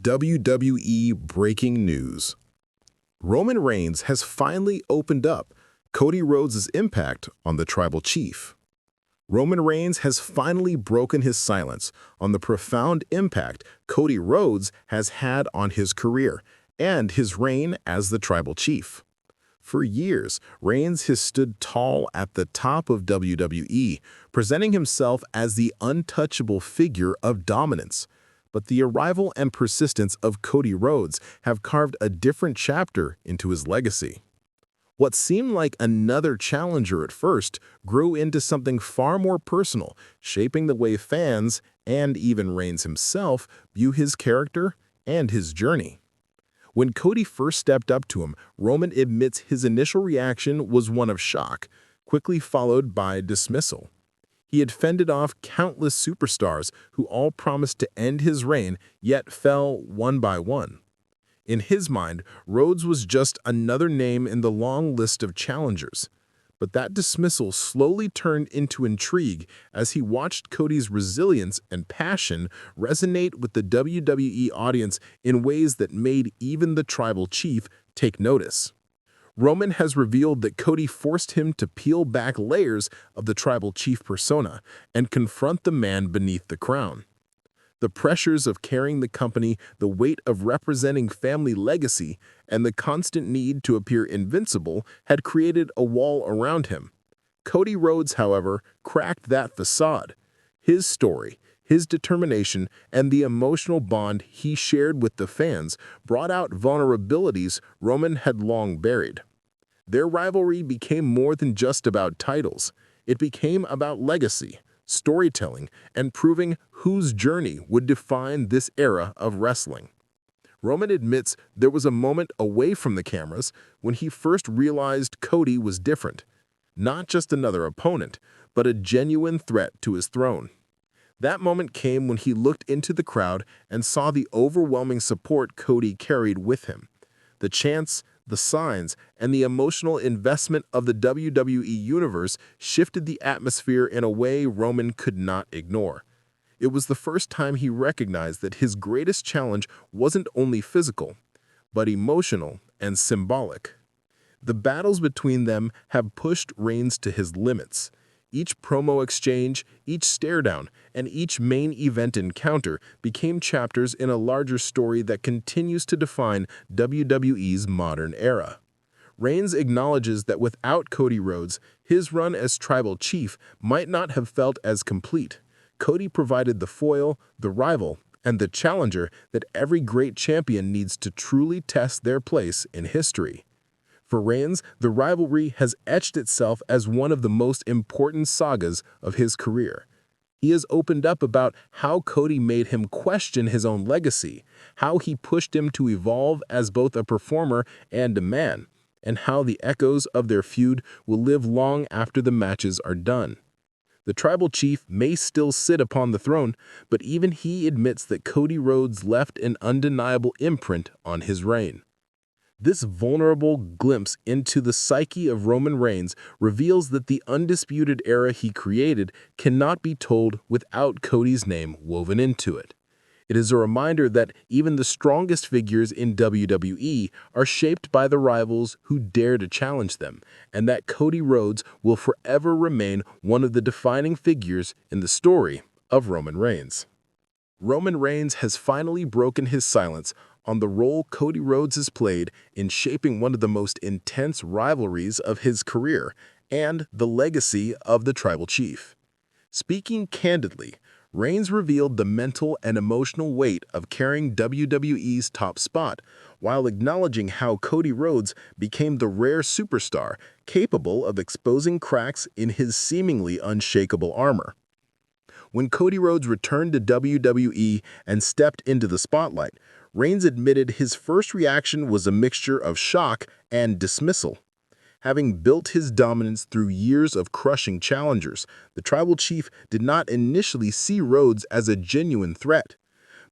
WWE breaking news. Roman Reigns has finally opened up Cody Rhodes' impact on the Tribal Chief. Roman Reigns has finally broken his silence on the profound impact Cody Rhodes has had on his career and his reign as the Tribal Chief. For years, Reigns has stood tall at the top of WWE, presenting himself as the untouchable figure of dominance. But the arrival and persistence of Cody Rhodes have carved a different chapter into his legacy. What seemed like another challenger at first grew into something far more personal, shaping the way fans, and even Reigns himself, view his character and his journey. When Cody first stepped up to him, Roman admits his initial reaction was one of shock, quickly followed by dismissal. He had fended off countless superstars who all promised to end his reign, yet fell one by one. In his mind, Rhodes was just another name in the long list of challengers. But that dismissal slowly turned into intrigue as he watched Cody's resilience and passion resonate with the WWE audience in ways that made even the Tribal Chief take notice. Roman has revealed that Cody forced him to peel back layers of the Tribal Chief persona and confront the man beneath the crown. The pressures of carrying the company, the weight of representing family legacy, and the constant need to appear invincible had created a wall around him. Cody Rhodes, however, cracked that facade. His story, his determination, and the emotional bond he shared with the fans brought out vulnerabilities Roman had long buried. Their rivalry became more than just about titles. It became about legacy, storytelling, and proving whose journey would define this era of wrestling. Roman admits there was a moment away from the cameras when he first realized Cody was different. Not just another opponent, but a genuine threat to his throne. That moment came when he looked into the crowd and saw the overwhelming support Cody carried with him. The chants, the signs, and the emotional investment of the WWE Universe shifted the atmosphere in a way Roman could not ignore. It was the first time he recognized that his greatest challenge wasn't only physical, but emotional and symbolic. The battles between them have pushed Reigns to his limits. Each promo exchange, each stare-down, and each main event encounter became chapters in a larger story that continues to define WWE's modern era. Reigns acknowledges that without Cody Rhodes, his run as Tribal Chief might not have felt as complete. Cody provided the foil, the rival, and the challenger that every great champion needs to truly test their place in history. For Reigns, the rivalry has etched itself as one of the most important sagas of his career. He has opened up about how Cody made him question his own legacy, how he pushed him to evolve as both a performer and a man, and how the echoes of their feud will live long after the matches are done. The Tribal Chief may still sit upon the throne, but even he admits that Cody Rhodes left an undeniable imprint on his reign. This vulnerable glimpse into the psyche of Roman Reigns reveals that the undisputed era he created cannot be told without Cody's name woven into it. It is a reminder that even the strongest figures in WWE are shaped by the rivals who dare to challenge them, and that Cody Rhodes will forever remain one of the defining figures in the story of Roman Reigns. Roman Reigns has finally broken his silence on the role Cody Rhodes has played in shaping one of the most intense rivalries of his career and the legacy of the Tribal Chief. Speaking candidly, Reigns revealed the mental and emotional weight of carrying WWE's top spot, while acknowledging how Cody Rhodes became the rare superstar capable of exposing cracks in his seemingly unshakable armor. When Cody Rhodes returned to WWE and stepped into the spotlight, Reigns admitted his first reaction was a mixture of shock and dismissal. Having built his dominance through years of crushing challengers, the Tribal Chief did not initially see Rhodes as a genuine threat.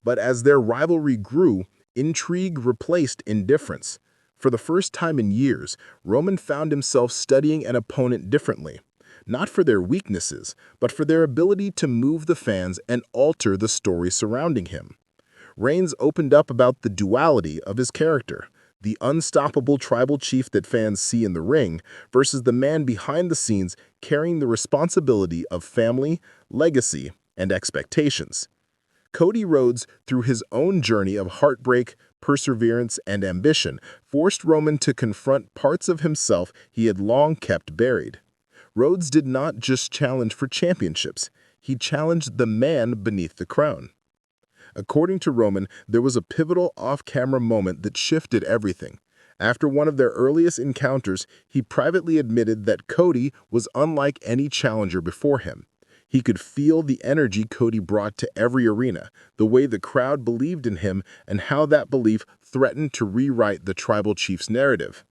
But as their rivalry grew, intrigue replaced indifference. For the first time in years, Roman found himself studying an opponent differently. Not for their weaknesses, but for their ability to move the fans and alter the story surrounding him. Reigns opened up about the duality of his character, the unstoppable tribal chief that fans see in the ring versus the man behind the scenes carrying the responsibility of family, legacy, and expectations. Cody Rhodes, through his own journey of heartbreak, perseverance, and ambition, forced Roman to confront parts of himself he had long kept buried. Rhodes did not just challenge for championships, he challenged the man beneath the crown. According to Roman, there was a pivotal off-camera moment that shifted everything. After one of their earliest encounters, he privately admitted that Cody was unlike any challenger before him. He could feel the energy Cody brought to every arena, the way the crowd believed in him, and how that belief threatened to rewrite the tribal chief's narrative.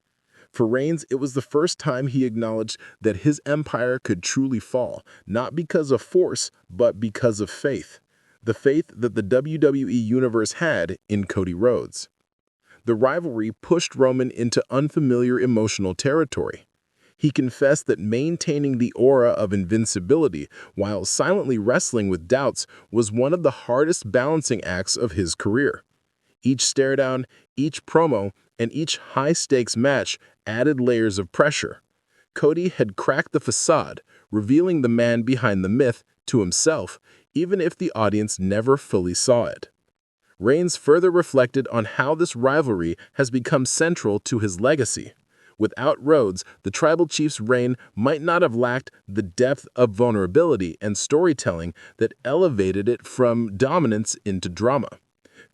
For Reigns, it was the first time he acknowledged that his empire could truly fall, not because of force, but because of faith. The faith that the WWE Universe had in Cody Rhodes. The rivalry pushed Roman into unfamiliar emotional territory. He confessed that maintaining the aura of invincibility while silently wrestling with doubts was one of the hardest balancing acts of his career. Each stare-down, each promo, and each high-stakes match added layers of pressure. Cody had cracked the facade, revealing the man behind the myth to himself, even if the audience never fully saw it. Reigns further reflected on how this rivalry has become central to his legacy. Without Rhodes, the Tribal Chief's reign might not have lacked the depth of vulnerability and storytelling that elevated it from dominance into drama.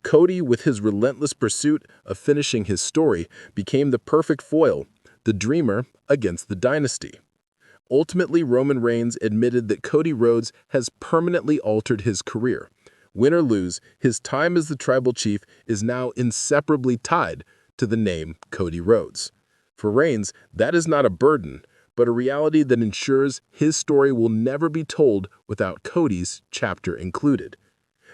Cody, with his relentless pursuit of finishing his story, became the perfect foil, the dreamer against the dynasty. Ultimately, Roman Reigns admitted that Cody Rhodes has permanently altered his career. Win or lose, his time as the Tribal Chief is now inseparably tied to the name Cody Rhodes. For Reigns, that is not a burden, but a reality that ensures his story will never be told without Cody's chapter included.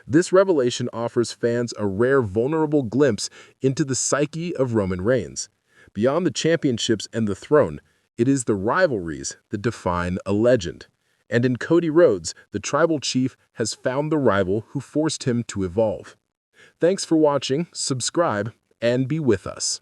This revelation offers fans a rare, vulnerable glimpse into the psyche of Roman Reigns. Beyond the championships and the throne, it is the rivalries that define a legend. And in Cody Rhodes, the Tribal Chief has found the rival who forced him to evolve. Thanks for watching, subscribe, and be with us.